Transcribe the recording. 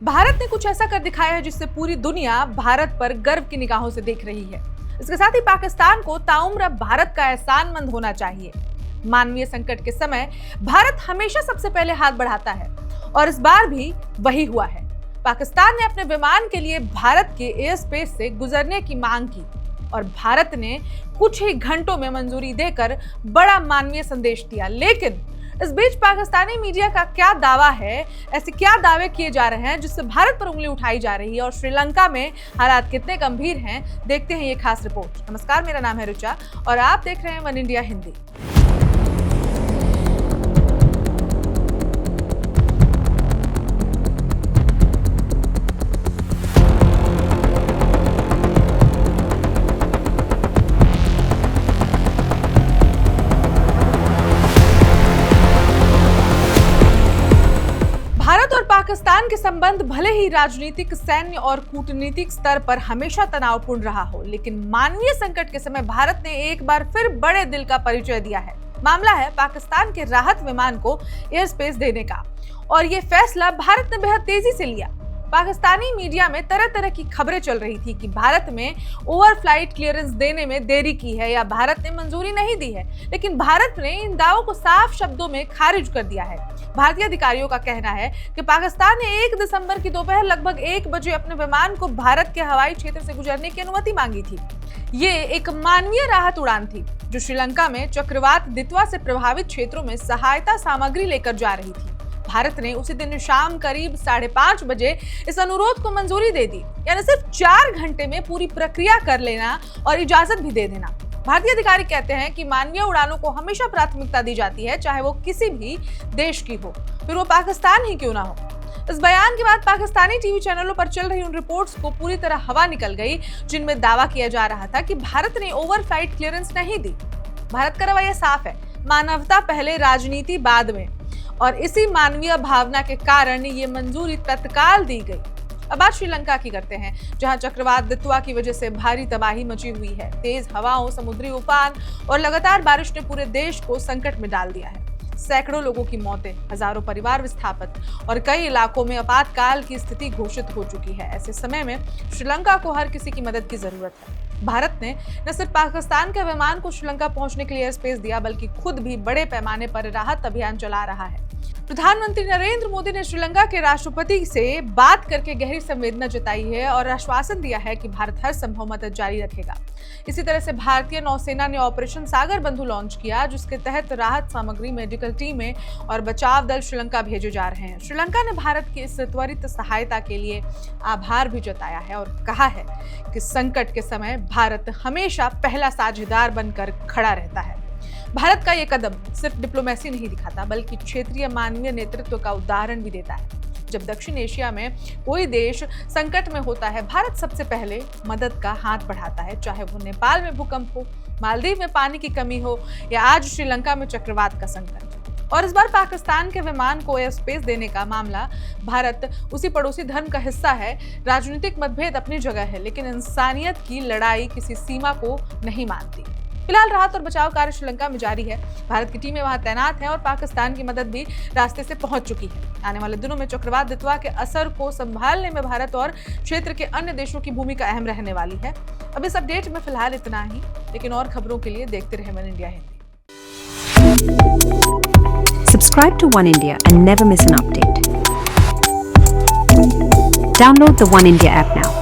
भारत ने कुछ ऐसा कर दिखाया है जिससे पूरी दुनिया भारत पर गर्व की निगाहों से देख रही है। इसके साथ ही पाकिस्तान को ताउम्र भारत का एहसानमंद होना चाहिए। मानवीय संकट के समय भारत हमेशा सबसे पहले हाथ बढ़ाता है और इस बार भी वही हुआ है। पाकिस्तान ने अपने विमान के लिए भारत के एयर स्पेस से गुजरने की मांग की और भारत ने कुछ ही घंटों में मंजूरी देकर बड़ा मानवीय संदेश दिया। लेकिन इस बीच पाकिस्तानी मीडिया का क्या दावा है, ऐसे क्या दावे किए जा रहे हैं जिससे भारत पर उंगली उठाई जा रही है और श्रीलंका में हालात कितने गंभीर हैं, देखते हैं ये खास रिपोर्ट। नमस्कार, मेरा नाम है रुचा और आप देख रहे हैं वन इंडिया हिंदी। भारत और पाकिस्तान के संबंध भले ही राजनीतिक, सैन्य और कूटनीतिक स्तर पर हमेशा तनावपूर्ण रहा हो, लेकिन मानवीय संकट के समय भारत ने एक बार फिर बड़े दिल का परिचय दिया है। मामला है पाकिस्तान के राहत विमान को एयर स्पेस देने का और ये फैसला भारत ने बेहद तेजी से लिया। पाकिस्तानी मीडिया में तरह तरह की खबरें चल रही थी कि भारत में ओवरफ्लाइट क्लियरेंस देने में देरी की है या भारत ने मंजूरी नहीं दी है, लेकिन भारत ने इन दावों को साफ शब्दों में खारिज कर दिया है। भारतीय अधिकारियों का कहना है कि पाकिस्तान ने 1 दिसंबर की दोपहर लगभग 1 बजे अपने विमान को भारत के हवाई क्षेत्र से गुजरने की अनुमति मांगी थी। ये एक मानवीय राहत उड़ान थी जो श्रीलंका में चक्रवात दितवा से प्रभावित क्षेत्रों में सहायता सामग्री लेकर जा रही थी। भारत ने उसी दिन शाम करीब 5:30 बजे इस अनुरोध को मंजूरी दे दी, यानी सिर्फ 4 घंटे में पूरी प्रक्रिया कर लेना और इजाजत भी दे देना। भारतीय अधिकारी कहते हैं कि मानवीय उड़ानों को हमेशा प्राथमिकता दी जाती है, चाहे वो किसी भी देश की हो, फिर वो पाकिस्तान ही क्यों ना हो। इस बयान के बाद पाकिस्तानी टीवी चैनलों पर चल रही उन रिपोर्ट्स को पूरी तरह हवा निकल गई जिनमें दावा किया जा रहा था कि भारत ने ओवरफ्लाइट क्लियरेंस नहीं दी। भारत का रवैया साफ है, मानवता पहले, राजनीति बाद में, और इसी मानवीय भावना के कारण ये मंजूरी तत्काल दी गई। अब बात श्रीलंका की करते हैं, जहां चक्रवात दितवा की वजह से भारी तबाही मची हुई है। तेज हवाओं, समुद्री उफान और लगातार बारिश ने पूरे देश को संकट में डाल दिया है। सैकड़ों लोगों की मौतें, हजारों परिवार विस्थापित और कई इलाकों में आपातकाल की स्थिति घोषित हो चुकी है। ऐसे समय में श्रीलंका को हर किसी की मदद की जरूरत है। भारत ने न सिर्फ पाकिस्तान के विमान को श्रीलंका पहुंचने के लिए एयर स्पेस दिया, बल्कि खुद भी बड़े पैमाने पर राहत अभियान चला रहा है। प्रधानमंत्री नरेंद्र मोदी ने श्रीलंका के राष्ट्रपति से बात करके गहरी संवेदना जताई है और आश्वासन दिया है कि भारत हर संभव मदद जारी रखेगा। इसी तरह से भारतीय नौसेना ने ऑपरेशन सागर बंधु लॉन्च किया, जिसके तहत राहत सामग्री, मेडिकल टीमें और बचाव दल श्रीलंका भेजे जा रहे हैं। श्रीलंका ने भारत की इस त्वरित सहायता के लिए आभार भी जताया है और कहा है कि संकट के समय भारत हमेशा पहला साझेदार बनकर खड़ा रहता है। भारत का ये कदम सिर्फ डिप्लोमेसी नहीं दिखाता, बल्कि क्षेत्रीय मानवीय नेतृत्व का उदाहरण भी देता है। जब दक्षिण एशिया में कोई देश संकट में होता है, भारत सबसे पहले मदद का हाथ बढ़ाता है, चाहे वो नेपाल में भूकंप हो, मालदीव में पानी की कमी हो या आज श्रीलंका में चक्रवात का संकट। और इस बार पाकिस्तान के विमान को एयर स्पेस देने का मामला, भारत उसी पड़ोसी धर्म का हिस्सा है। राजनीतिक मतभेद अपनी जगह है, लेकिन इंसानियत की लड़ाई किसी सीमा को नहीं मानती। फिलहाल राहत और बचाव कार्य श्रीलंका में जारी है। भारत की टीमें वहां तैनात हैं और पाकिस्तान की मदद भी रास्ते से पहुंच चुकी है। आने वाले दिनों में चक्रवात दितवा के असर को संभालने में भारत और क्षेत्र के अन्य देशों की भूमिका अहम रहने वाली है। अब इस अपडेट में फिलहाल इतना ही, लेकिन और खबरों के लिए देखते रहे one India Hindi. Subscribe to One India and never miss an update. Download the One India app now.